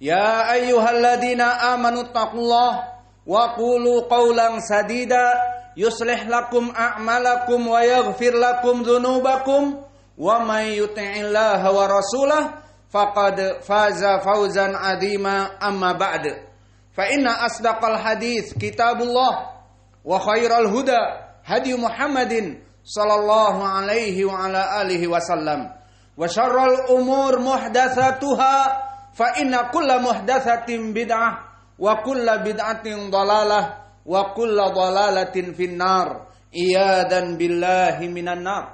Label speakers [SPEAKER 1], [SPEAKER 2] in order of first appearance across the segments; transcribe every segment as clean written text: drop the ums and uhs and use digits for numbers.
[SPEAKER 1] يا أيها الذين آمنوا اتقوا الله وقولوا قولا سديدا يصلح لكم أعمالكم ويغفر لكم ذنوبكم ومن يطع الله ورسوله فقد فاز فوزا عظيما أما بعد فإن أصدق الحديث كتاب الله وخير الهدى هدي محمد صلى الله عليه وعلى آله وسلم وشر الأمور محدثاتها فإن كل محدثة بدعة وكل بدعة ضلالة وكل ضلالة في النار إياذا بالله من النار.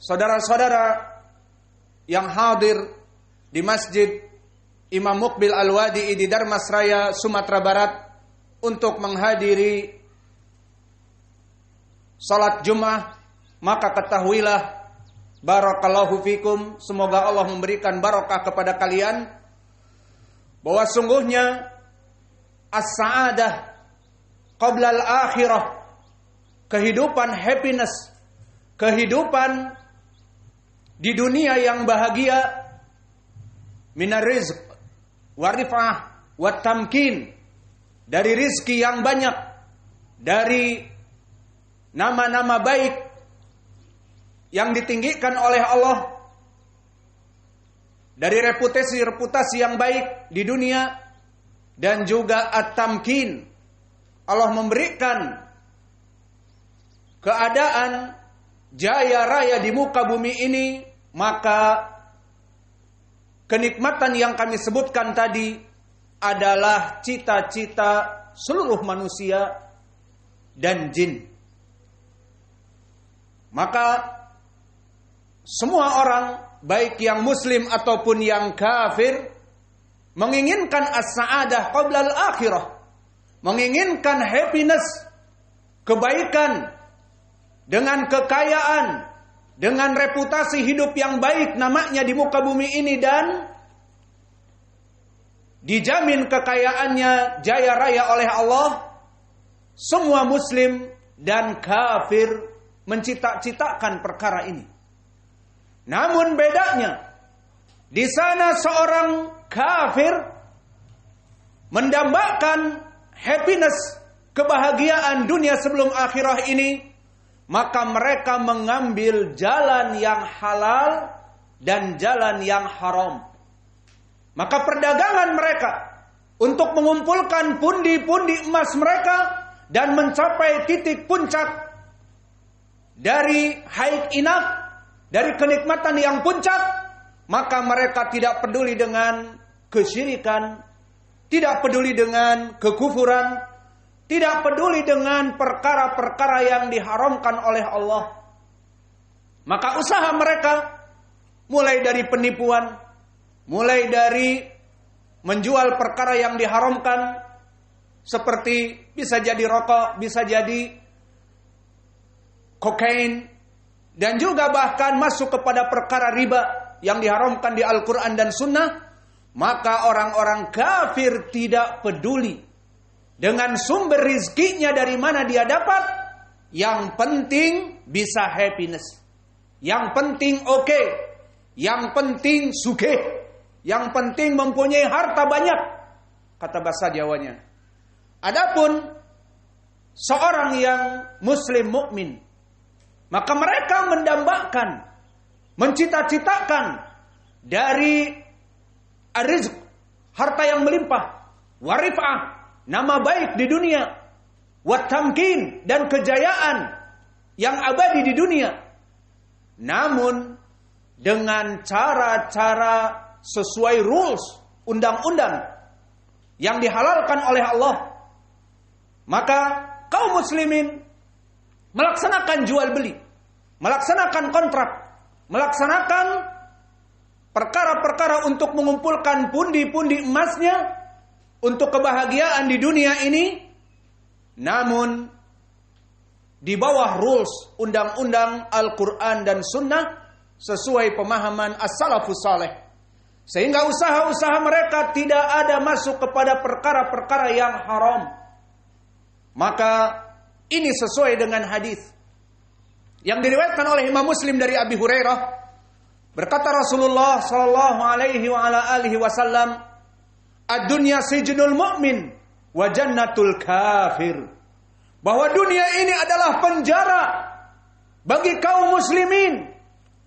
[SPEAKER 1] Saudara-saudara yang hadir di Masjid Imam Muqbil Al-Wadi'i di Darmasraya, Sumatera Barat untuk menghadiri salat Jumat, maka ketahuilah barakallahu fikum, semoga Allah memberikan barakah kepada kalian, bahwa sungguhnya as-sa'adah qabla al-akhirah, kehidupan happiness, kehidupan di dunia yang bahagia, minar rizq wa rif'ah wa tamkin, dari rizki yang banyak, dari nama-nama baik yang ditinggikan oleh Allah, dari reputasi yang baik di dunia, dan juga at-tamkin, Allah memberikan keadaan jaya raya di muka bumi ini, maka kenikmatan yang kami sebutkan tadi adalah cita-cita seluruh manusia dan jin. Maka semua orang, baik yang muslim ataupun yang kafir, menginginkan as-sa'adah qabla al-akhirah, menginginkan happiness, kebaikan, dengan kekayaan, dengan reputasi hidup yang baik namanya di muka bumi ini, dan dijamin kekayaannya jaya raya oleh Allah. Semua muslim dan kafir mencita-citakan perkara ini. Namun bedanya, di sana seorang kafir mendambakan happiness, kebahagiaan dunia sebelum akhirah ini, maka mereka mengambil jalan yang halal dan jalan yang haram. Maka perdagangan mereka untuk mengumpulkan pundi-pundi emas mereka dan mencapai titik puncak dari haid enough, dari kenikmatan yang puncak, maka mereka tidak peduli dengan kesyirikan, tidak peduli dengan kekufuran, tidak peduli dengan perkara-perkara yang diharamkan oleh Allah. Maka usaha mereka mulai dari penipuan, mulai dari menjual perkara yang diharamkan, seperti bisa jadi rokok, bisa jadi kokain, dan juga bahkan masuk kepada perkara riba yang diharamkan di Al-Quran dan Sunnah. Maka orang-orang kafir tidak peduli dengan sumber rizkinya dari mana dia dapat. Yang penting bisa happiness, yang penting oke, yang penting sugih, yang penting mempunyai harta banyak, kata bahasa Jawanya. Adapun seorang yang muslim mukmin, maka mereka mendambakan, mencita-citakan dari rizq, harta yang melimpah, warifah, nama baik di dunia, watamkin, dan kejayaan yang abadi di dunia. Namun dengan cara-cara sesuai rules, undang-undang yang dihalalkan oleh Allah. Maka kaum muslimin melaksanakan jual beli, melaksanakan kontrak, melaksanakan perkara-perkara untuk mengumpulkan pundi-pundi emasnya untuk kebahagiaan di dunia ini, namun di bawah rules undang-undang Al-Quran dan Sunnah sesuai pemahaman as-salafus saleh, sehingga usaha-usaha mereka tidak ada masuk kepada perkara-perkara yang haram. Maka ini sesuai dengan hadis yang diriwayatkan oleh Imam Muslim dari Abi Hurairah Berkata Rasulullah sallallahu alaihi wa ala alihi wasallam, "Ad-dunya sijnul mu'min wa jannatul kafir." Bahwa dunia ini adalah penjara bagi kaum muslimin.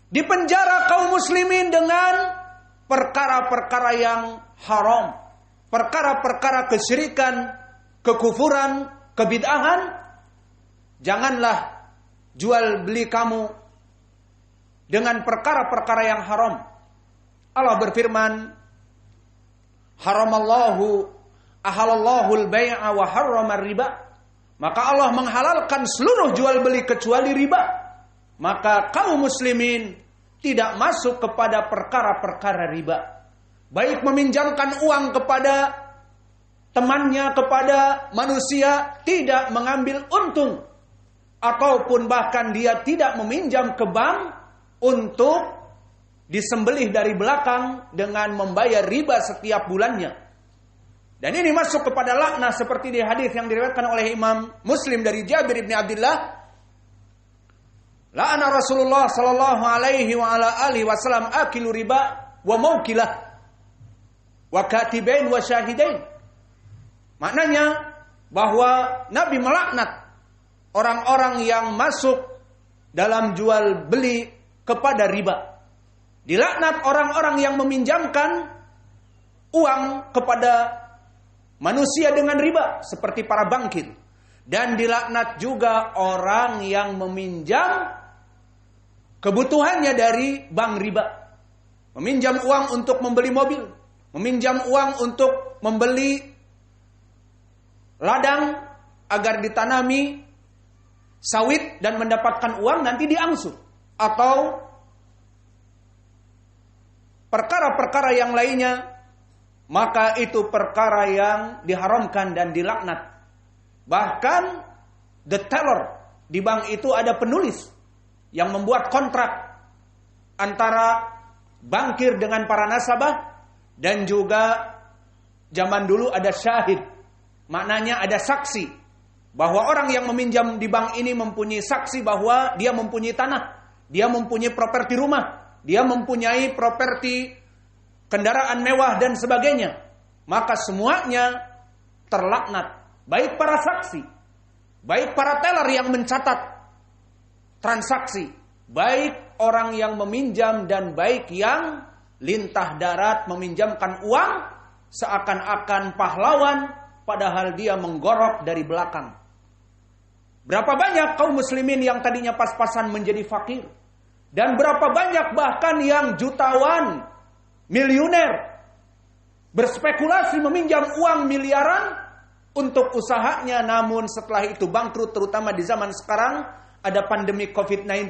[SPEAKER 1] Dipenjara kaum muslimin dengan perkara-perkara yang haram, perkara-perkara kesyirikan, kekufuran, kebid'ahan. Janganlah jual beli kamu dengan perkara-perkara yang haram. Allah berfirman, ahalallahu al-bai'a wa harrama riba. Maka Allah menghalalkan seluruh jual beli kecuali riba. Maka kaum muslimin tidak masuk kepada perkara-perkara riba. Baik meminjamkan uang kepada temannya, kepada manusia, tidak mengambil untung. Ataupun bahkan dia tidak meminjam ke bank untuk disembelih dari belakang dengan membayar riba setiap bulannya. Dan ini masuk kepada laknah seperti di hadis yang diriwayatkan oleh Imam Muslim dari Jabir bin Abdullah. La'ana Rasulullah sallallahu alaihi wa ala alihi wasallam akilu riba wa maukilah wa katibain wa syahidain. Maknanya bahwa Nabi melaknat orang-orang yang masuk dalam jual beli kepada riba. Dilaknat orang-orang yang meminjamkan uang kepada manusia dengan riba seperti para bankir. Dan dilaknat juga orang yang meminjam kebutuhannya dari bank riba. Meminjam uang untuk membeli mobil, meminjam uang untuk membeli ladang agar ditanami sawit dan mendapatkan uang nanti diangsur. Atau perkara-perkara yang lainnya, maka itu perkara yang diharamkan dan dilaknat. Bahkan the teller di bank itu ada penulis yang membuat kontrak antara bankir dengan para nasabah. Dan juga zaman dulu ada syahid, maknanya ada saksi, bahwa orang yang meminjam di bank ini mempunyai saksi bahwa dia mempunyai tanah, dia mempunyai properti rumah, dia mempunyai properti kendaraan mewah dan sebagainya. Maka semuanya terlaknat. Baik para saksi, baik para teller yang mencatat transaksi, baik orang yang meminjam dan baik yang lintah darat meminjamkan uang seakan-akan pahlawan padahal dia menggorok dari belakang. Berapa banyak kaum muslimin yang tadinya pas-pasan menjadi fakir. Dan berapa banyak bahkan yang jutawan, miliuner, berspekulasi meminjam uang miliaran untuk usahanya. Namun setelah itu bangkrut, terutama di zaman sekarang ada pandemi COVID-19.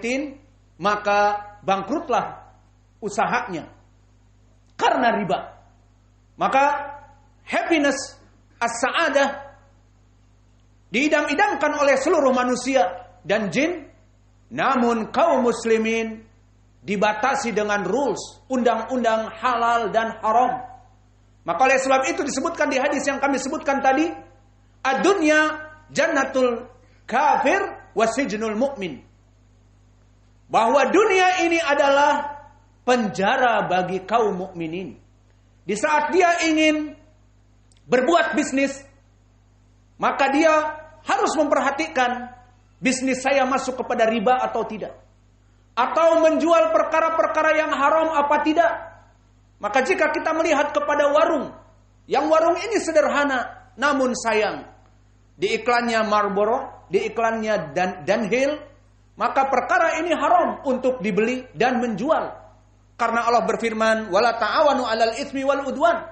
[SPEAKER 1] Maka bangkrutlah usahanya karena riba. Maka happiness, as-sa'adah diidam-idamkan oleh seluruh manusia dan jin. Namun kaum muslimin dibatasi dengan rules, undang-undang halal dan haram. Maka oleh sebab itu disebutkan di hadis yang kami sebutkan tadi, ad-dunya jannatul kafir wa sijnul mu'min. Bahwa dunia ini adalah penjara bagi kaum mukminin. Di saat dia ingin berbuat bisnis, maka dia harus memperhatikan bisnis saya masuk kepada riba atau tidak, atau menjual perkara-perkara yang haram apa tidak. Maka jika kita melihat kepada warung, yang warung ini sederhana, namun sayang, di iklannya Marlboro, di iklannya Dunhill, maka perkara ini haram untuk dibeli dan menjual. Karena Allah berfirman, wala ta'awanu 'alal itsmi wal udwan.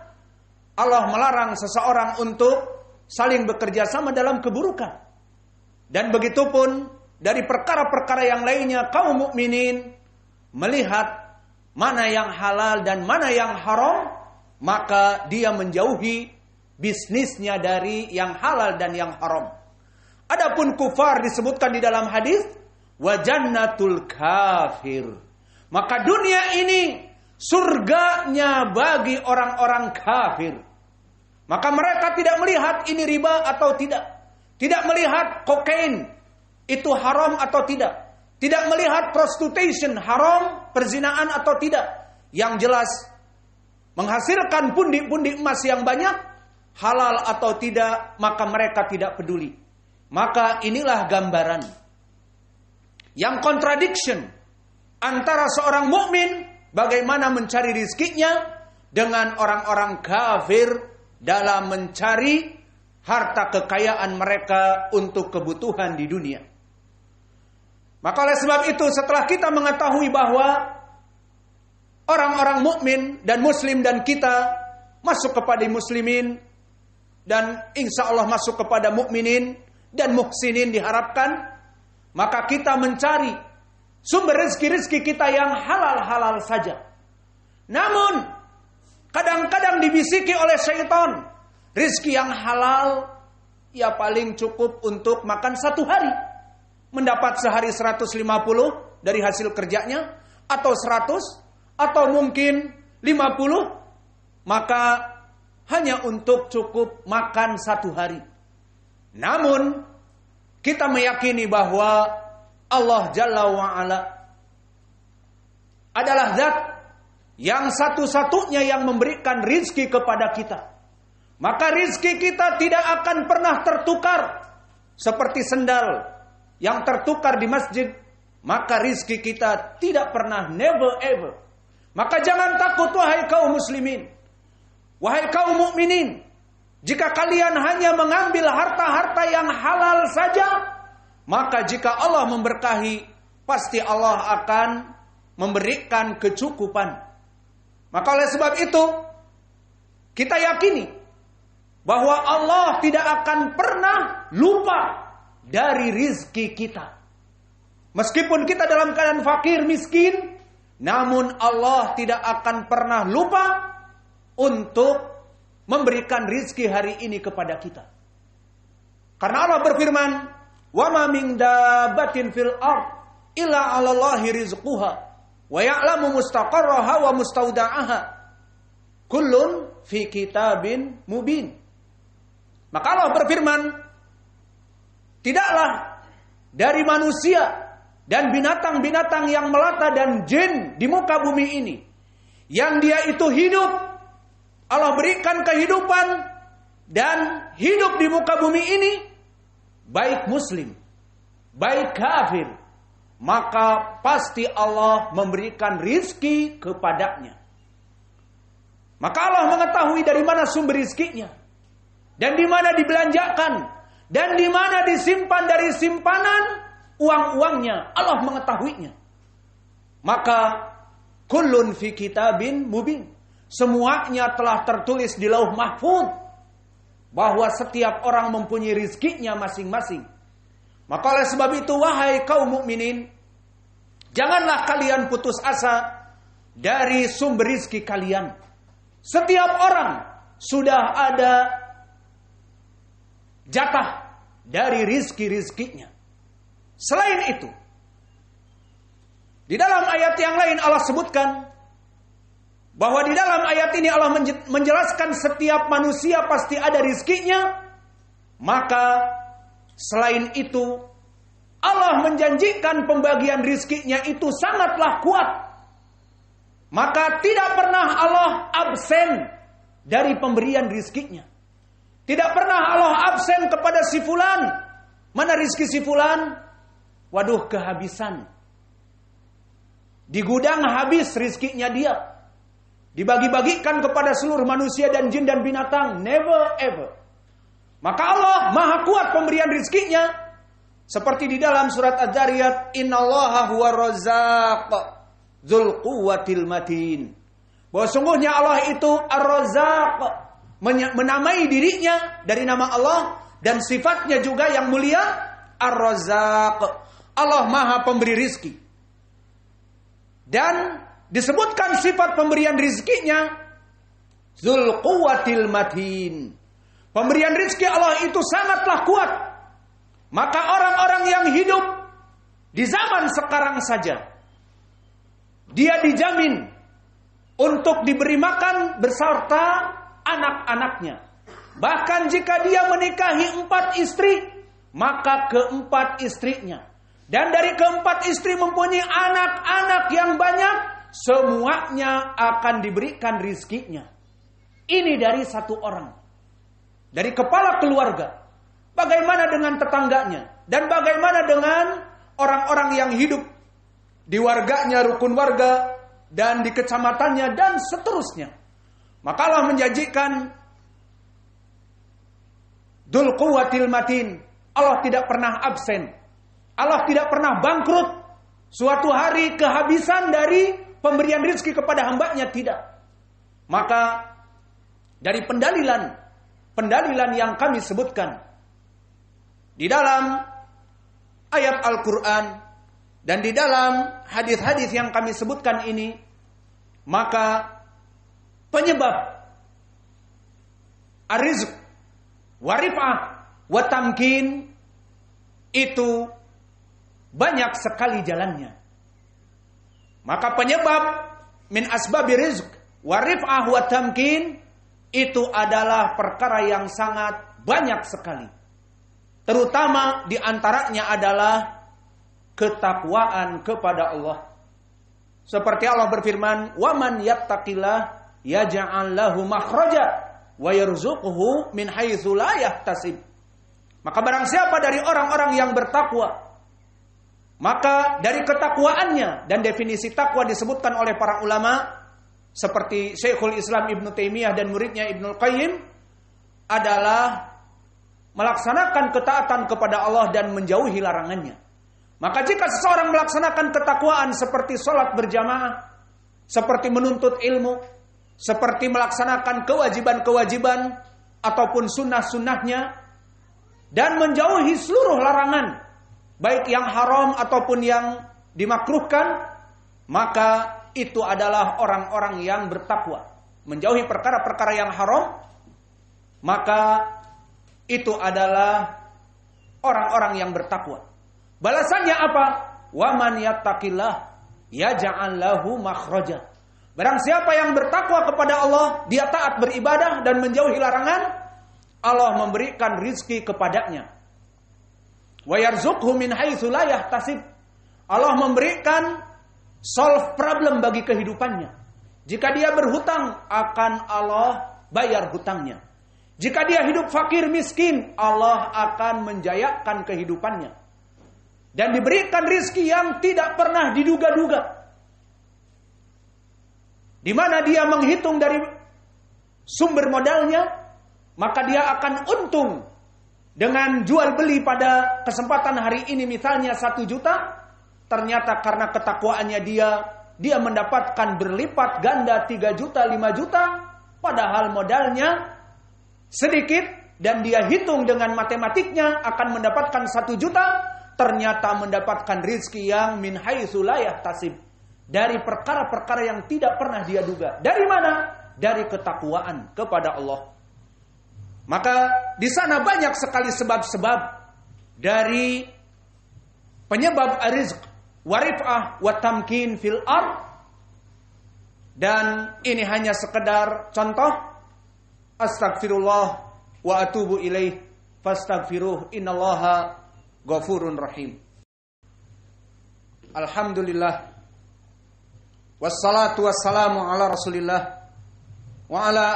[SPEAKER 1] Allah melarang seseorang untuk saling bekerja sama dalam keburukan. Dan begitupun dari perkara-perkara yang lainnya, kaum mukminin melihat mana yang halal dan mana yang haram, maka dia menjauhi bisnisnya dari yang halal dan yang haram. Adapun kufar disebutkan di dalam hadis, wa jannatul kafir. Maka dunia ini surganya bagi orang-orang kafir. Maka mereka tidak melihat ini riba atau tidak. Tidak melihat kokain itu haram atau tidak. tidak melihat prostitution haram, perzinaan atau tidak. Yang jelas menghasilkan pundi-pundi emas yang banyak, halal atau tidak, maka mereka tidak peduli. Maka inilah gambaran yang contradiction antara seorang mukmin bagaimana mencari rizkinya dengan orang-orang kafir dalam mencari harta kekayaan mereka untuk kebutuhan di dunia. Maka oleh sebab itu, setelah kita mengetahui bahwa orang-orang mukmin dan muslim dan kita masuk kepada muslimin dan insya Allah masuk kepada mukminin dan muhsinin diharapkan, maka kita mencari sumber rezeki-rezeki kita yang halal-halal saja. Namun kadang-kadang dibisiki oleh syaitan, rezeki yang halal ya paling cukup untuk makan satu hari, mendapat sehari 150 dari hasil kerjanya, atau 100, atau mungkin 50, maka hanya untuk cukup makan satu hari. Namun kita meyakini bahwa Allah Jalla wa'ala adalah zat yang satu-satunya yang memberikan rizki kepada kita. Maka rizki kita tidak akan pernah tertukar seperti sendal yang tertukar di masjid. Maka rizki kita tidak pernah, never ever. Maka jangan takut wahai kaum muslimin, wahai kaum mukminin, jika kalian hanya mengambil harta-harta yang halal saja, maka jika Allah memberkahi, pasti Allah akan memberikan kecukupan. Maka oleh sebab itu, kita yakini bahwa Allah tidak akan pernah lupa dari rizki kita. Meskipun kita dalam keadaan fakir, miskin, namun Allah tidak akan pernah lupa untuk memberikan rizki hari ini kepada kita. Karena Allah berfirman, "Wa ma min dabbatin fil ard illa 'alallahi rizquha wa ya'lamu mustaqarraha wa mustawda'aha kullun fi kitabin mubin." Maka Allah berfirman, tidaklah dari manusia dan binatang-binatang yang melata dan jin di muka bumi ini yang dia itu hidup, Allah berikan kehidupan dan hidup di muka bumi ini, baik muslim, baik kafir, maka pasti Allah memberikan rizki kepadanya. Maka Allah mengetahui dari mana sumber rizkinya, dan di mana dibelanjakan, dan di mana disimpan dari simpanan uang-uangnya. Allah mengetahuinya. Maka kullun fi kitabin mubin, semuanya telah tertulis di lauh mahfuz, bahwa setiap orang mempunyai rizkinya masing-masing. Maka oleh sebab itu, wahai kaum mukminin, janganlah kalian putus asa dari sumber rizki kalian. Setiap orang sudah ada jatah dari rizki-rizkinya. Selain itu, di dalam ayat yang lain Allah sebutkan bahwa di dalam ayat ini Allah menjelaskan setiap manusia pasti ada rizkinya. Maka selain itu, Allah menjanjikan pembagian rizkinya itu sangatlah kuat. Maka tidak pernah Allah absen dari pemberian rizkinya. Tidak pernah Allah absen kepada si fulan. Mana rizki si fulan? Waduh, kehabisan. Di gudang habis rizkinya dia. Dibagi-bagikan kepada seluruh manusia dan jin dan binatang. Never ever. Maka Allah maha kuat pemberian rizkinya. Seperti di dalam surat Az-Zariyat, Innallaha huwa razzaq dzul quwwatil matin. Bahwa sungguhnya Allah itu Ar-Razzaq, menamai dirinya dari nama Allah, dan sifatnya juga yang mulia, Ar-Razzaq. Allah maha pemberi rizki. Dan disebutkan sifat pemberian rizkinya Dzul Quwwatil Matin. Pemberian rizki Allah itu sangatlah kuat. Maka orang-orang yang hidup di zaman sekarang saja, dia dijamin untuk diberi makan beserta anak-anaknya. Bahkan jika dia menikahi 4 istri, maka keempat istrinya Dan dari keempat istri mempunyai anak-anak yang banyak, semuanya akan diberikan rizkinya. Ini dari satu orang, dari kepala keluarga. Bagaimana dengan tetangganya? Dan bagaimana dengan orang-orang yang hidup di warganya, rukun warga, dan di kecamatannya, dan seterusnya. Maka Allah menjanjikan Dzul Quwwatil Matin. Allah tidak pernah absen. Allah tidak pernah bangkrut. Suatu hari kehabisan dari pemberian rezeki kepada hambanya, tidak. Maka dari pendalilan yang kami sebutkan di dalam ayat Al-Quran dan di dalam hadis-hadis yang kami sebutkan ini, maka penyebab ar-rizq wa rif'ah wa tamkin itu banyak sekali jalannya. Maka penyebab min asbabi rizq wa rif'ah wa tamkin itu adalah perkara yang sangat banyak sekali. Terutama di antaranya adalah ketakwaan kepada Allah. Seperti Allah berfirman, "Wa man yattaqillah yaj'al lahu makhraja wa yarzuqhu min haitsu la yahtasib." Maka barang siapa dari orang-orang yang bertakwa, maka dari ketakwaannya, dan definisi takwa disebutkan oleh para ulama seperti Syekhul Islam Ibnu Taimiyah dan muridnya Ibnu Qayyim, adalah melaksanakan ketaatan kepada Allah dan menjauhi larangannya. Maka jika seseorang melaksanakan ketakwaan seperti sholat berjamaah, seperti menuntut ilmu, seperti melaksanakan kewajiban-kewajiban ataupun sunnah-sunnahnya, dan menjauhi seluruh larangan, baik yang haram ataupun yang dimakruhkan, maka itu adalah orang-orang yang bertakwa. Menjauhi perkara-perkara yang haram, maka itu adalah orang-orang yang bertakwa. Balasannya apa? Wa man yattaqillah yaj'al lahu makhraja. Barang siapa yang bertakwa kepada Allah, dia taat beribadah dan menjauhi larangan, Allah memberikan rizki kepadanya. Wa yarzuqhu min haitsu la yahtasib. Allah memberikan solve problem bagi kehidupannya. Jika dia berhutang, akan Allah bayar hutangnya. Jika dia hidup fakir miskin, Allah akan menjayakan kehidupannya. Dan diberikan rizki yang tidak pernah diduga-duga. Di mana dia menghitung dari sumber modalnya, maka dia akan untung dengan jual beli pada kesempatan hari ini misalnya 1 juta. Ternyata karena ketakwaannya dia mendapatkan berlipat ganda 3 juta, 5 juta. Padahal modalnya sedikit dan dia hitung dengan matematiknya akan mendapatkan 1 juta. Ternyata mendapatkan rizki yang min haitsu la yahtasib. Dari perkara-perkara yang tidak pernah dia duga. Dari mana? Dari ketakwaan kepada Allah. Maka di sana banyak sekali sebab-sebab dari penyebab rizq, warif'ah, wa tamkin fil ard. Dan ini hanya sekedar contoh. Astagfirullah wa atubu ilaih. Fastaghfiruh innallaha ghafurun rahim. Alhamdulillah. Wassalatu wassalamu ala Rasulillah wa ala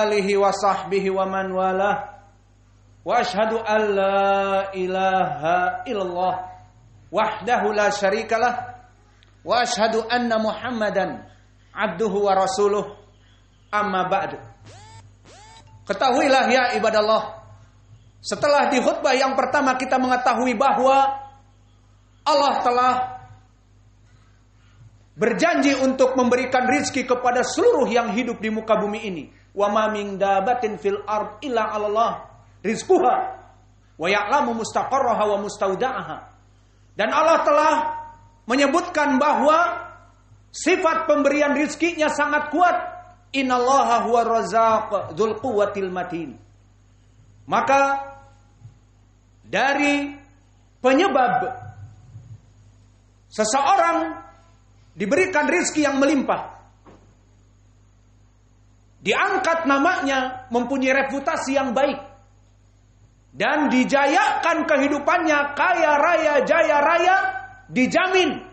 [SPEAKER 1] alihi wa sahbihi wa man walah. Wa ashhadu an la ilaha illallah wahdahu la syarikalah wa ashhadu anna Muhammadan abduhu wa rasuluh. Amma ba'du. Ketahuilah ya ibadallah, setelah di khutbah yang pertama kita mengetahui bahwa Allah telah berjanji untuk memberikan rizki kepada seluruh yang hidup di muka bumi ini. Wa ma min dabatin fil ard illa 'alallah rizquha wa ya'lamu mustaqarraha wa mustauda'aha. Dan Allah telah menyebutkan bahwa sifat pemberian rizkinya sangat kuat. Innallaha huwa razzaq dzul quwwatil matin. Maka dari penyebab seseorang diberikan rizki yang melimpah, diangkat namanya, mempunyai reputasi yang baik, dan dijayakan kehidupannya kaya raya, jaya raya, dijamin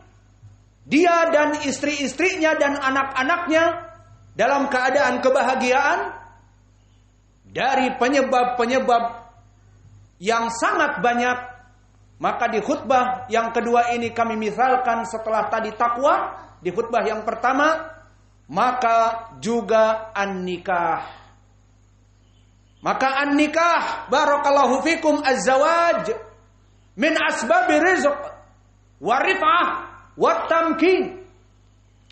[SPEAKER 1] dia dan istri-istrinya dan anak-anaknya dalam keadaan kebahagiaan dari penyebab-penyebab yang sangat banyak. Maka di khutbah yang kedua ini kami misalkan setelah tadi takwa, di khutbah yang pertama, maka juga an-nikah. Maka an-nikah, barakallahu fikum, az-zawaj min asbabi rizq wa rif'ah wa tamkin.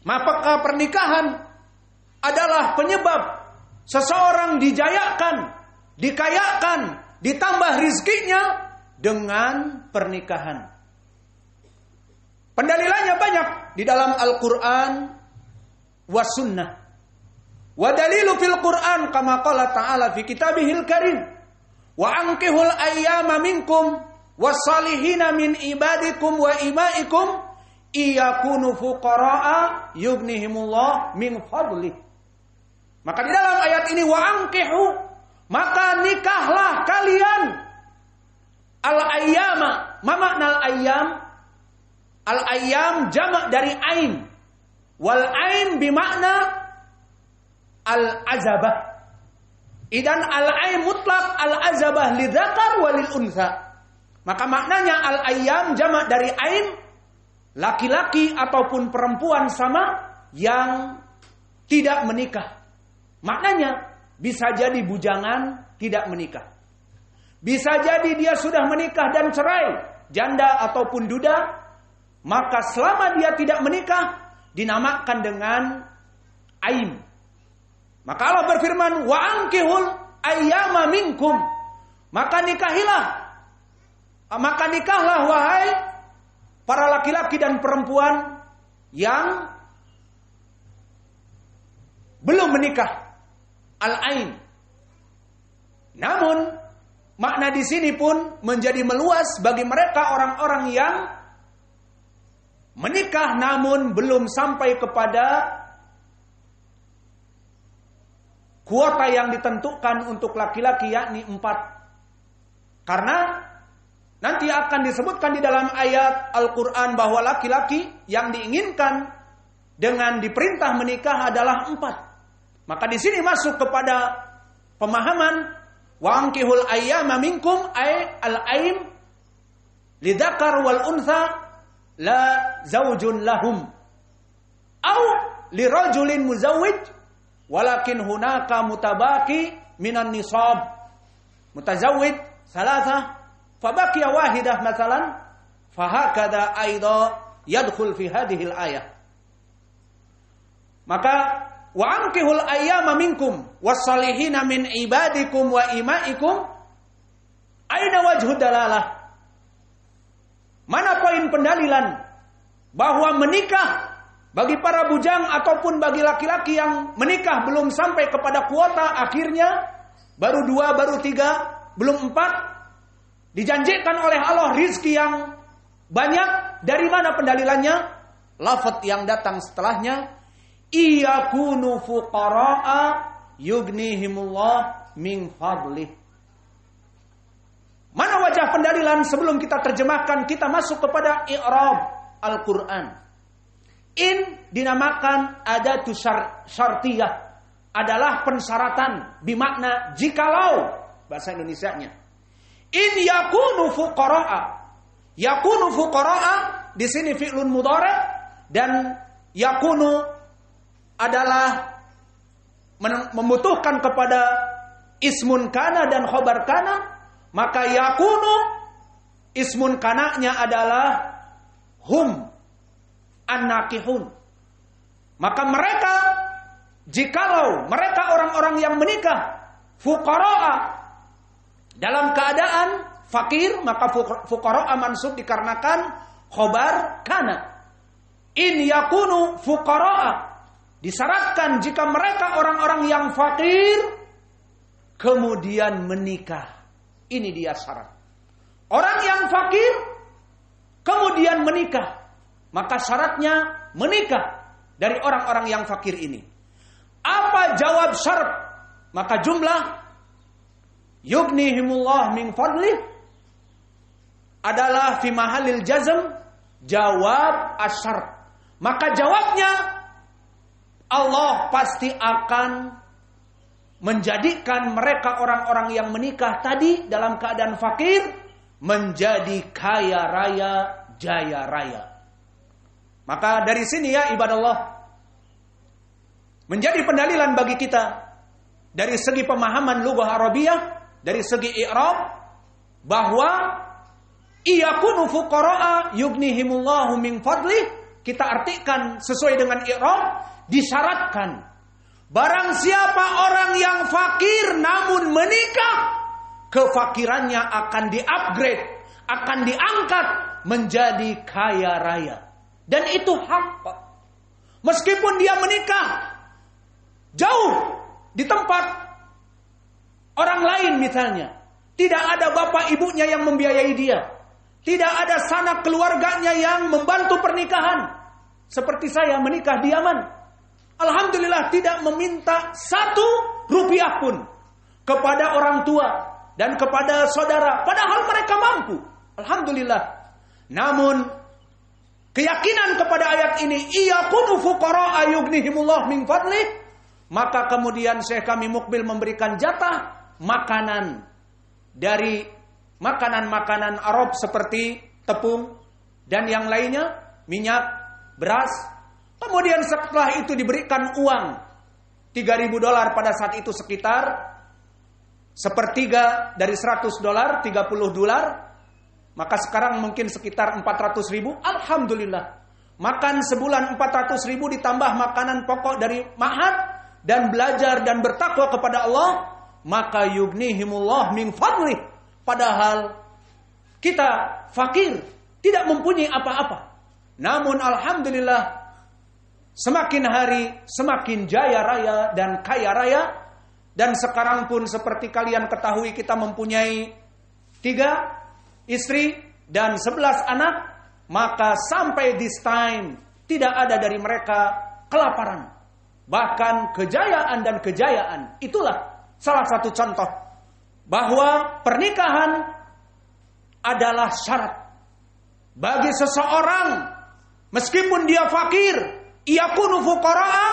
[SPEAKER 1] Maka pernikahan adalah penyebab seseorang dijayakan, dikayakan, ditambah rizkinya dengan pernikahan. Pendalilannya banyak di dalam Al-Quran wa sunnah. Wa dalilu fil Quran kama qala ta'ala fi kitabihil karim. Wa ankihul ayyama minkum wassalihina min ibadikum wa imaikum iyakunu fuqara'a yughnihimullah min fadlih. Maka di dalam ayat ini wa ankihu, maka nikahlah kalian al-ayyama. Ma makna al-ayyam? Al-ayyam jamak dari ain. Wal ain bimakna al-azabah. Idan al-ain mutlak, al-azabah lidzakar walil unsa. Maka maknanya al-ayyam jamak dari ain, laki-laki ataupun perempuan sama yang tidak menikah. Maknanya bisa jadi bujangan tidak menikah. Bisa jadi dia sudah menikah dan cerai, janda ataupun duda. Maka selama dia tidak menikah dinamakan dengan aim. Maka Allah berfirman, wa ankihul ayyama minkum. Maka nikahlah wahai para laki-laki dan perempuan yang belum menikah. Al-ain. Namun makna di sini pun menjadi meluas bagi mereka orang-orang yang menikah namun belum sampai kepada kuota yang ditentukan untuk laki-laki, yakni 4. Karena nanti akan disebutkan di dalam ayat Al-Quran bahwa laki-laki yang diinginkan dengan diperintah menikah adalah 4. Maka di sini masuk kepada pemahaman wa ankihul ayyama minkum ay al-aim lidzakar wal untha la zaujun lahum au lirajulin muzawwij walakin hunaka mutabaki minan nisab mutazawwij salasah fabaqiya wahidah masalan fahakada aidha yadkhul fi hadhihi al-ayah. Maka wa ankihul ayyama minkum wassalihina min ibadikum wa imaikum, aina wajhud dalalah? Mana poin pendalilan bahwa menikah bagi para bujang ataupun bagi laki-laki yang menikah belum sampai kepada kuota akhirnya, baru 2, baru 3, belum 4, dijanjikan oleh Allah rizki yang banyak. Dari mana pendalilannya? Lafaz yang datang setelahnya, iyakunu fuqara'a yughnihimullah min fadlih. Mana wajah pendalilan? Sebelum kita terjemahkan, kita masuk kepada i'rab Al-Quran. In dinamakan adatu syartiyah, adalah pensyaratan, bimakna jikalau, bahasa Indonesianya. In yakunu fuqara'a. Yakunu fuqara'a di sini fi'lun mudhari' dan yakunu adalah membutuhkan kepada ismun kana dan khobar kana. Maka yakunu ismun kananya adalah hum an-nakihun. Maka mereka, jikalau mereka orang-orang yang menikah fuqara'a dalam keadaan fakir, maka fuqara'a mansub dikarenakan khobar kana. In yakunu fuqara'a, disyaratkan jika mereka orang-orang yang fakir kemudian menikah. Ini dia syarat. Orang yang fakir kemudian menikah, maka syaratnya menikah dari orang-orang yang fakir ini. Apa jawab syarat? Maka jumlah yughnihimullah min fadlih adalah fi mahallil jazm jawab asyart. Maka jawabnya Allah pasti akan menjadikan mereka orang-orang yang menikah tadi dalam keadaan fakir menjadi kaya raya, jaya raya. Maka dari sini ya ibadallah, menjadi pendalilan bagi kita dari segi pemahaman lughah Arabiyah, dari segi i'rab, bahwa iyakunu fuqara'a yughnihimullahu min fadlih, kita artikan sesuai dengan i'rab, disyaratkan barang siapa orang yang fakir namun menikah, kefakirannya akan di-upgrade, akan diangkat menjadi kaya raya. Dan itu hak. Meskipun dia menikah jauh di tempat orang lain misalnya, tidak ada bapak ibunya yang membiayai dia, tidak ada sanak keluarganya yang membantu pernikahan. Seperti saya menikah di Yaman, alhamdulillah tidak meminta 1 rupiah pun kepada orang tua dan kepada saudara, padahal mereka mampu, alhamdulillah. Namun keyakinan kepada ayat ini, iyakunu fuqara'a yughnihimullah min fadlih, maka kemudian Syekh kami Mukbil memberikan jatah makanan dari makanan-makanan Arab seperti tepung dan yang lainnya, minyak, beras. Kemudian setelah itu diberikan uang $3.000 pada saat itu sekitar sepertiga dari $100, $30. Maka sekarang mungkin sekitar 400.000. Alhamdulillah. Makan sebulan 400.000 ditambah makanan pokok dari ma'had dan belajar dan bertakwa kepada Allah, maka yughnihimullah min fadlih. Padahal kita fakir, tidak mempunyai apa-apa. Namun alhamdulillah, semakin hari semakin jaya raya dan kaya raya. Dan sekarang pun seperti kalian ketahui, kita mempunyai 3 istri dan 11 anak, maka sampai this time tidak ada dari mereka kelaparan. Bahkan kejayaan dan kejayaan. Itulah salah satu contoh bahwa pernikahan adalah syarat bagi seseorang, meskipun dia fakir, iyakunu fuqara'a,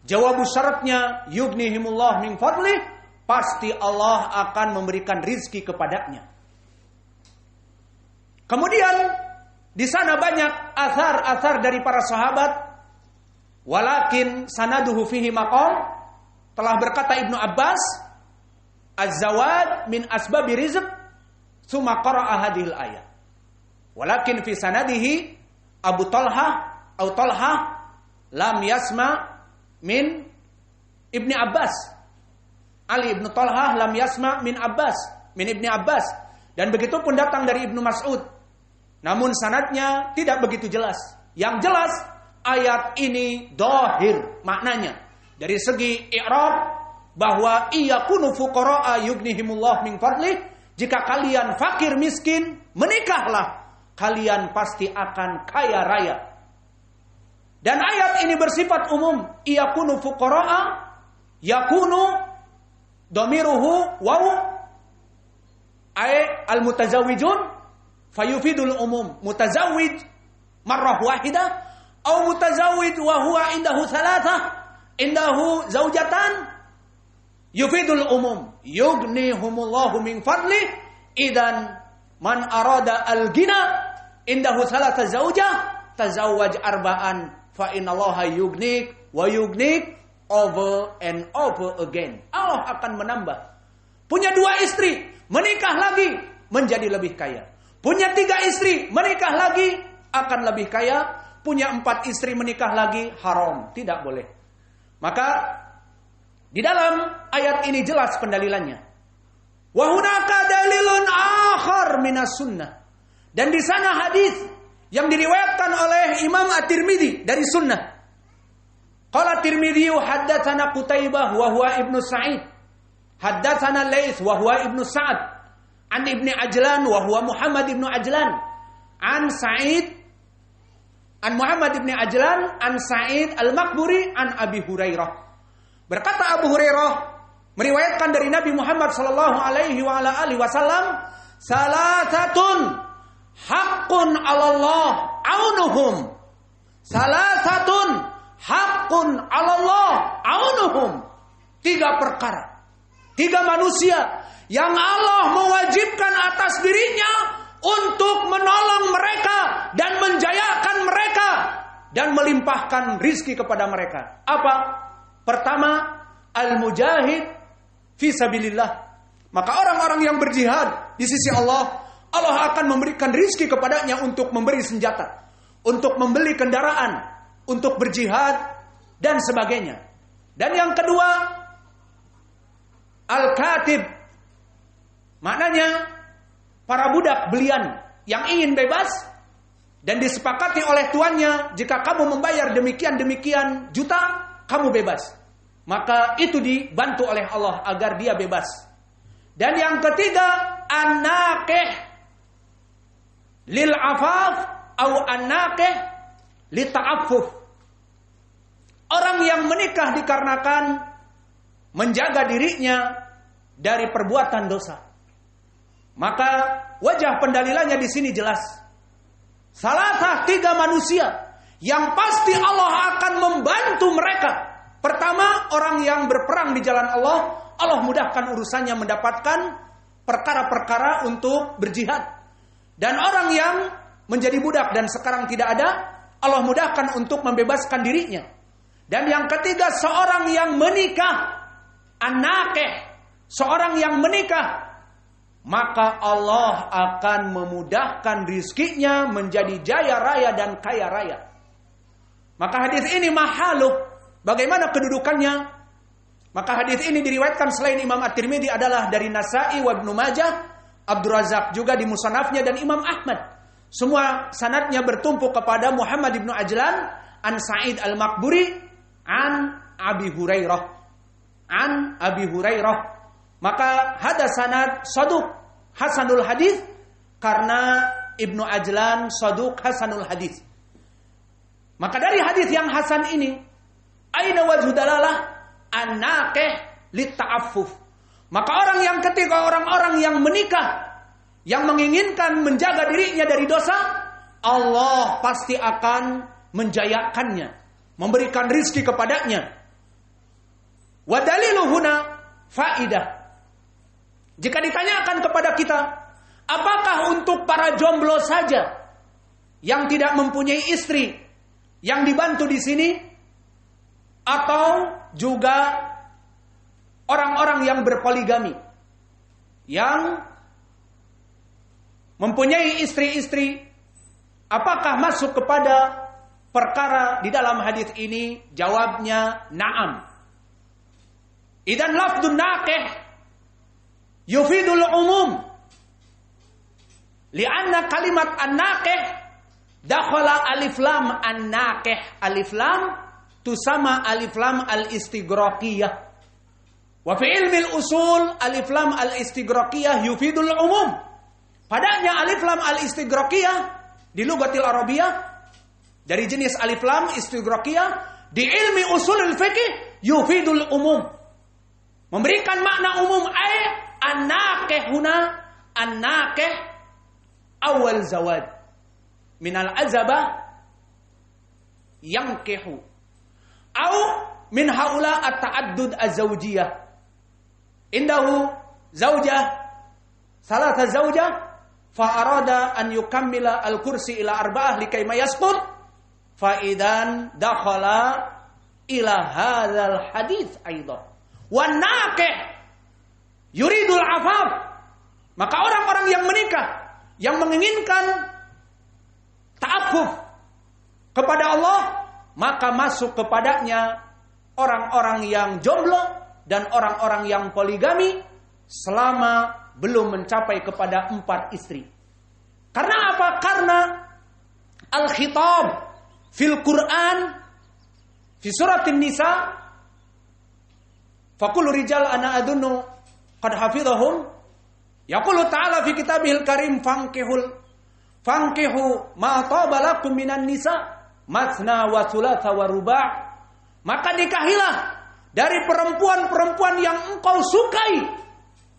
[SPEAKER 1] jawabu syaratnya yughnihimullah min fadlih, pasti Allah akan memberikan rizki kepadanya. Kemudian di sana banyak athar-athar dari para sahabat, walakin sanaduhu fihi maqam. Telah berkata Ibnu Abbas, az-zawad min asbabi rizq, tsumma qara'a hadhil ayat. Walakin fi sanadihi Abu Talha atau Talha lam yasma min Ibni Abbas. Ali ibn Talha lam yasma min Ibni Abbas. Dan begitu pun datang dari Ibnu Mas'ud. Namun sanadnya tidak begitu jelas. Yang jelas ayat ini dhahir maknanya dari segi i'rab, bahwa iyakunu fuqara'a yughnihimullah min fadlih. Jika kalian fakir miskin, menikahlah, kalian pasti akan kaya raya. Dan ayat ini bersifat umum. Iyakunu fuqara'a, yakunu dhamiruhu waw ay al-mutazawwijun fayufidul umum. Mutazawwij marrah wahidah atau mutazawwij wa huwa indahu thalathah, indahu zaujatan, yufidul umum. Yughnihumullahu min fadlih, idan man arada al-ghina indahu thalatha zaujah tazawwaj arba'an fa innallaha yughnik wa yughnik over and over again. Allah akan menambah. Punya 2 istri, menikah lagi menjadi lebih kaya. Punya 3 istri, menikah lagi akan lebih kaya. Punya 4 istri, menikah lagi haram, tidak boleh. Maka di dalam ayat ini jelas pendalilannya. Wa hunaka dalilun akhar minas sunnah. Dan di sana hadis yang diriwayatkan oleh Imam At-Tirmidzi dari sunnah. Qala Tirmidzi haddatsana Qutaibah wa huwa ibnu Sa'id. Haddatsana Laits wa huwa ibnu Sa'ad. An Ibni Ajlan wa huwa Muhammad ibnu Ajlan. An Sa'id an Muhammad ibni Ajlan an Sa'id al-Maqburi an Abi Hurairah. Berkata Abu Hurairah meriwayatkan dari Nabi Muhammad sallallahu alaihi wa ala alihi wasallam, salasatun haqqun 'alallah aunuhum. Salasatun haqqun 'alallah aunuhum. 3 perkara, 3 manusia yang Allah mewajibkan atas dirinya untuk menolong mereka dan menjayakan mereka dan melimpahkan rizki kepada mereka. Apa? Pertama, al-mujahid fi sabilillah. Maka orang-orang yang berjihad di sisi Allah, Allah akan memberikan rizki kepadanya untuk memberi senjata, untuk membeli kendaraan, untuk berjihad dan sebagainya. Dan yang kedua, al-katib. Maknanya para budak belian yang ingin bebas dan disepakati oleh tuannya, jika kamu membayar demikian-demikian juta, kamu bebas. Maka itu dibantu oleh Allah agar dia bebas. Dan yang ketiga, an-nakih lil afaf au an-nakih li ta'affuf. Orang yang menikah dikarenakan menjaga dirinya dari perbuatan dosa. Maka wajah pendalilannya di sini jelas. Salah 3 manusia yang pasti Allah akan membantu mereka. Pertama, orang yang berperang di jalan Allah, Allah mudahkan urusannya mendapatkan perkara-perkara untuk berjihad. Dan orang yang menjadi budak dan sekarang tidak ada, Allah mudahkan untuk membebaskan dirinya. Dan yang ketiga, seorang yang menikah, an-nakih, seorang yang menikah, maka Allah akan memudahkan rizkinya menjadi jaya raya dan kaya raya. Maka hadis ini mahaluk. Bagaimana kedudukannya? Maka hadis ini diriwayatkan selain Imam At-Tirmidzi adalah dari Nasa'i wa Ibnu Majah, Abdur Razzaq juga di Musannafnya dan Imam Ahmad. Semua sanadnya bertumpu kepada Muhammad ibnu Ajlan an Sa'id al-Maqburi an Abi Hurairah. An Abi Hurairah. Maka hada sanad saduq hasanul hadis karena Ibnu Ajlan saduq hasanul hadis. Maka dari hadis yang hasan ini, aina wajhu dalalah an-nakih lit ta'affuf. Maka orang yang ketiga, orang-orang yang menikah, yang menginginkan menjaga dirinya dari dosa, Allah pasti akan menjayakannya, memberikan rizki kepadanya. Wa dalilu huna faidah. Jika ditanyakan kepada kita, apakah untuk para jomblo saja yang tidak mempunyai istri yang dibantu di sini, atau juga orang-orang yang berpoligami yang mempunyai istri-istri, apakah masuk kepada perkara di dalam hadis ini? Jawabnya na'am. Idan lafdun nakih yufidul umum, lianna kalimat an-nakih dakhala alif lam an-nakih. Alif lam tusama alif lam al-istighraqiyah. Wa fi ilmi al-usul alif lam al-istighraqiyah yufidul umum. Padanya alif lam al-istighraqiyah di lughatil arabiyah dari jenis alif lam istighraqiyah di ilmi usul al-fiqh yufidul umum. Memberikan makna umum, ay an-nakih huna an-nakih awal zawad minal azaba yankihu au min haula at-ta'addud az-zawjiyah. Indahu zawjah, salata zawjah, fa arada an yukammila al-kursi ila arba'ah likay ma yasqut, fa idan dakhala ila hadzal hadits aidan. Wan nakih yuridul afaf. Maka orang-orang yang menikah, yang menginginkan ta'affuf kepada Allah, maka masuk kepadanya orang-orang yang jomblo dan orang-orang yang poligami selama belum mencapai kepada 4 istri. Karena apa? Karena al-khitab fil Quran fi suratin Nisa, faqul rijal ana adunnu qad hafidhahum, yaqulu ta'ala fi kitabihil karim fankihu ma taba lakum minan nisa matsna wa thulatha wa ruba'. Maka nikahilah dari perempuan-perempuan yang engkau sukai,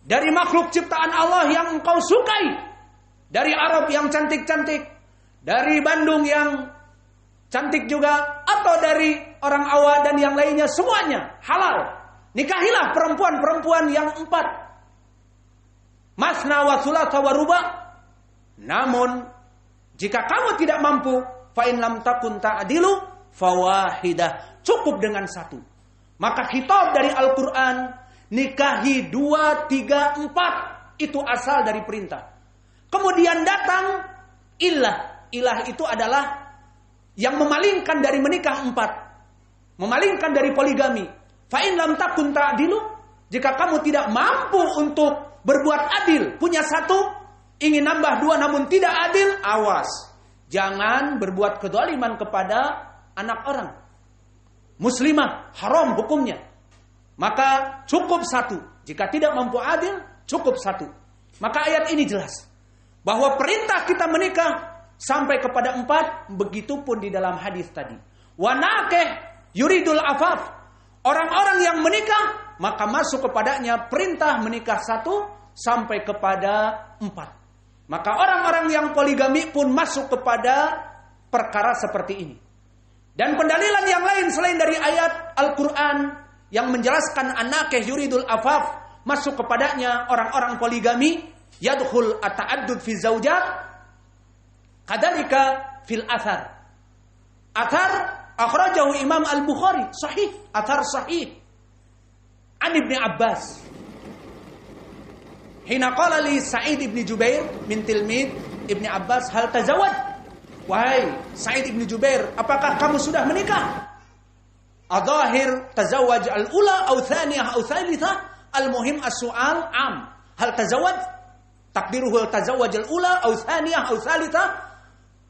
[SPEAKER 1] dari makhluk ciptaan Allah yang engkau sukai. dari Arab yang cantik-cantik, dari Bandung yang cantik juga, atau dari orang Awak dan yang lainnya, semuanya halal. Nikahilah perempuan-perempuan yang 4. Masna wa thulatha wa ruba'. Namun jika kamu tidak mampu, fa in lam takun ta'dilu fawahidah. Cukup dengan 1. Maka khitab dari Al-Qur'an, nikahi 2, 3, 4. Itu asal dari perintah. Kemudian datang ilah. Ilah itu adalah yang memalingkan dari menikah 4. Memalingkan dari poligami. Fa in lam takun ta'dilu. Jika kamu tidak mampu untuk berbuat adil, punya 1, ingin nambah 2 namun tidak adil, awas. Jangan berbuat kedzaliman kepada anak orang. Muslimah, haram hukumnya. Maka cukup 1. Jika tidak mampu adil, cukup 1. Maka ayat ini jelas bahwa perintah kita menikah sampai kepada 4, begitupun di dalam hadis tadi. Wa nakih yuridul afaf. Orang-orang yang menikah, maka masuk kepadanya perintah menikah 1 sampai kepada 4. Maka orang-orang yang poligami pun masuk kepada perkara seperti ini. Dan pendalilan yang lain selain dari ayat Al-Quran yang menjelaskan an-nakih yuridul afaf, masuk kepadanya orang-orang poligami, yadkhul at-ta'addud fi zaujat, kadzalika fil athar. Athar akhrajahu Imam Al-Bukhari, sahih, athar sahih. An Ibn Abbas. Hina qala li Sa'id ibn Jubair min tilmid Ibn Abbas, hal tazawwaj? Wahai Sa'id ibn Jubair, apakah kamu sudah menikah? Adahir tazawwaj al-ula aw thaniyah aw thalithah? Al-muhim as-su'al am. Hal tazawwaj? Takdiruhu hal tazawwaj al-ula aw thaniyah aw thalithah?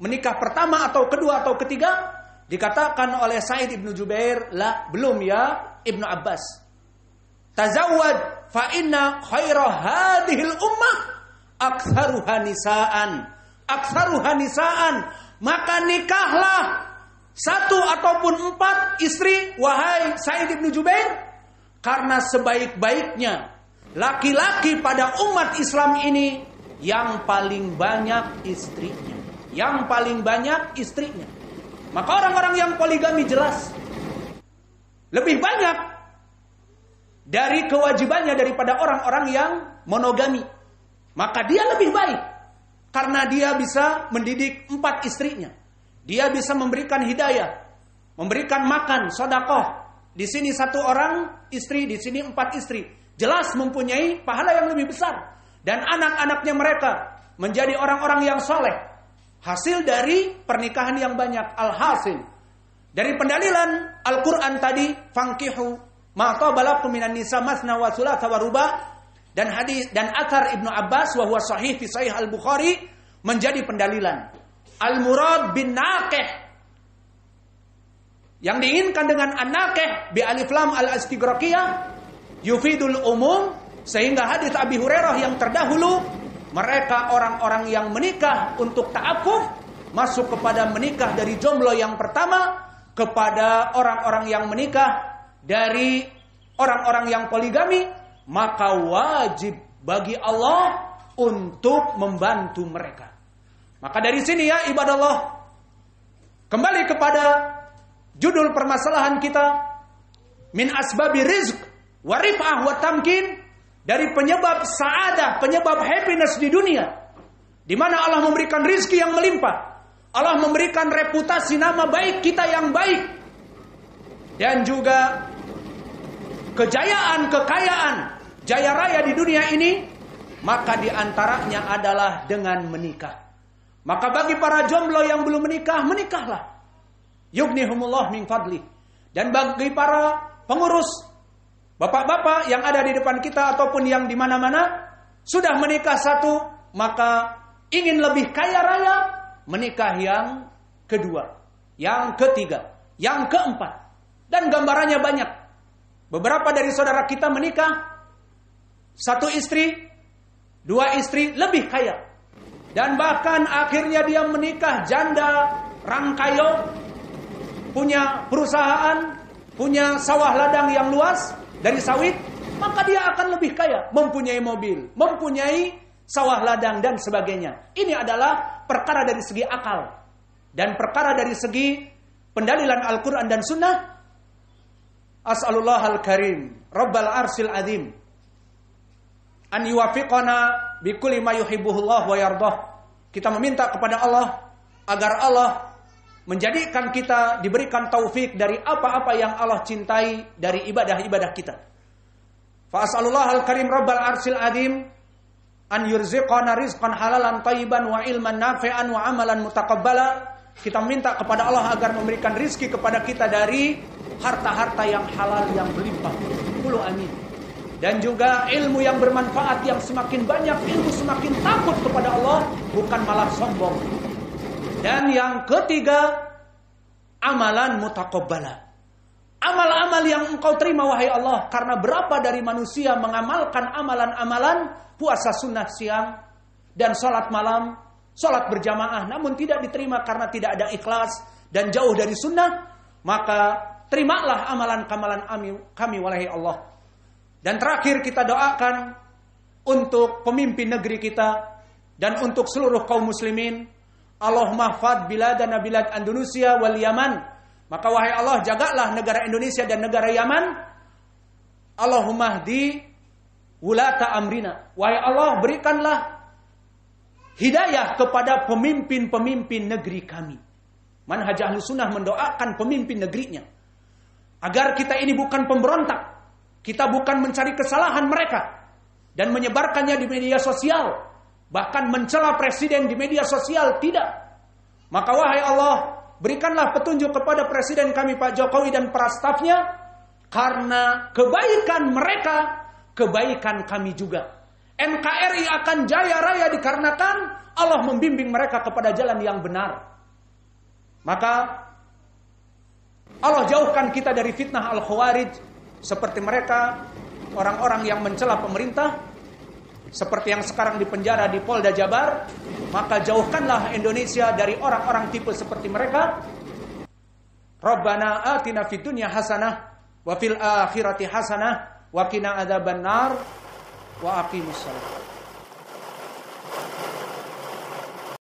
[SPEAKER 1] Menikah pertama atau kedua atau ketiga? Dikatakan oleh Sa'id ibn Jubair, la, belum ya Ibnu Abbas. Tazawwad fa inna khaira hadhil ummah aktsaruha nisaan. Aktsaruha nisaan. Maka nikahlah 1 ataupun 4 istri, wahai Sa'id ibn Jubair, karena sebaik-baiknya laki-laki pada umat Islam ini yang paling banyak istrinya. Yang paling banyak istrinya. Maka orang-orang yang poligami jelas lebih banyak dari kewajibannya daripada orang-orang yang monogami. Maka dia lebih baik karena dia bisa mendidik 4 istrinya. Dia bisa memberikan hidayah, memberikan makan, sedekah. Di sini 1 orang istri, di sini 4 istri. Jelas mempunyai pahala yang lebih besar. Dan anak-anaknya mereka menjadi orang-orang yang soleh. Hasil dari pernikahan yang banyak. Alhasil dari pendalilan Al-Quran tadi, fankihu ma taba lakum minan nisa masna wa thulatha wa ruba', dan hadis dan athar Ibnu Abbas wa huwa sahih fi sahih Al-Bukhari menjadi pendalilan. Al-murad bin nakih, yang diinginkan dengan an-nakih bi alif lam al-istighraqiyah, yufidul umum, sehingga hadis Abi Hurairah yang terdahulu, mereka orang-orang yang menikah untuk ta'affuf masuk kepada menikah dari jomblo yang pertama kepada orang-orang yang menikah dari orang-orang yang poligami, maka wajib bagi Allah untuk membantu mereka. Maka dari sini ya ibadah Allah, kembali kepada judul permasalahan kita, min asbabi rizq wa rif'ah wa tamkin, dari penyebab sa'adah, penyebab happiness di dunia, di mana Allah memberikan rizki yang melimpah, Allah memberikan reputasi nama baik kita yang baik, dan juga kejayaan, kekayaan, jaya raya di dunia ini, maka di antaranya adalah dengan menikah. Maka bagi para jomblo yang belum menikah, menikahlah. Yughnihumullah min fadli. Dan bagi para pengurus, bapak-bapak yang ada di depan kita ataupun yang di mana-mana, sudah menikah 1, maka ingin lebih kaya raya, menikah yang kedua, yang ketiga, yang keempat. Dan gambarannya banyak. Beberapa dari saudara kita menikah 1 istri, 2 istri, lebih kaya. Dan bahkan akhirnya dia menikah janda, rangkayo, punya perusahaan, punya sawah ladang yang luas dari sawit, maka dia akan lebih kaya, mempunyai mobil, mempunyai sawah ladang dan sebagainya. Ini adalah perkara dari segi akal dan perkara dari segi pendalilan Al-Quran dan Sunnah. As'alullah al-karim Rabbal arsil azim an yuwafiqana bikulli ma yuhibbuhullah wa yardah. Kita meminta kepada Allah agar Allah menjadikan kita diberikan taufik dari apa-apa yang Allah cintai dari ibadah-ibadah kita. Fa as'alullah al-karim Rabbal arsil azim an yurziqana rizqan halalan thayyiban wa ilman nafi'an wa amalan mutaqabbala. Kita minta kepada Allah agar memberikan rizki kepada kita dari harta-harta yang halal yang berlimpah. Qulu amin. Dan juga ilmu yang bermanfaat, yang semakin banyak ilmu semakin takut kepada Allah, bukan malah sombong. Dan yang ketiga, amalan mutaqabbala. Amal-amal yang engkau terima wahai Allah, karena berapa dari manusia mengamalkan amalan-amalan puasa sunnah siang dan salat malam, salat berjamaah, namun tidak diterima karena tidak ada ikhlas dan jauh dari sunnah. Maka terimalah amalan-amalan kami wahai Allah. Dan terakhir kita doakan untuk pemimpin negeri kita dan untuk seluruh kaum muslimin. Allahumma mahfad biladana bilad Indonesia wal Yaman. Maka wahai Allah, jagalah negara Indonesia dan negara Yaman. Allahumma hdi wulata amrina. Wahai Allah, berikanlah hidayah kepada pemimpin-pemimpin negeri kami. Manhaj Ahlus Sunnah mendoakan pemimpin negerinya agar kita ini bukan pemberontak. Kita bukan mencari kesalahan mereka dan menyebarkannya di media sosial, bahkan mencela presiden di media sosial, tidak. Maka wahai Allah, berikanlah petunjuk kepada presiden kami Pak Jokowi dan para stafnya, karena kebaikan mereka, kebaikan kami juga. NKRI akan jaya raya dikarenakan Allah membimbing mereka kepada jalan yang benar. Maka Allah jauhkan kita dari fitnah al-khawarij, seperti mereka, orang-orang yang mencela pemerintah, seperti yang sekarang dipenjara di Polda Jabar. Maka jauhkanlah Indonesia dari orang-orang tipe seperti mereka. Rabbana atina fid dunya hasanah wa fil akhirati hasanah wa qina adzabannar wa aqimus shalah.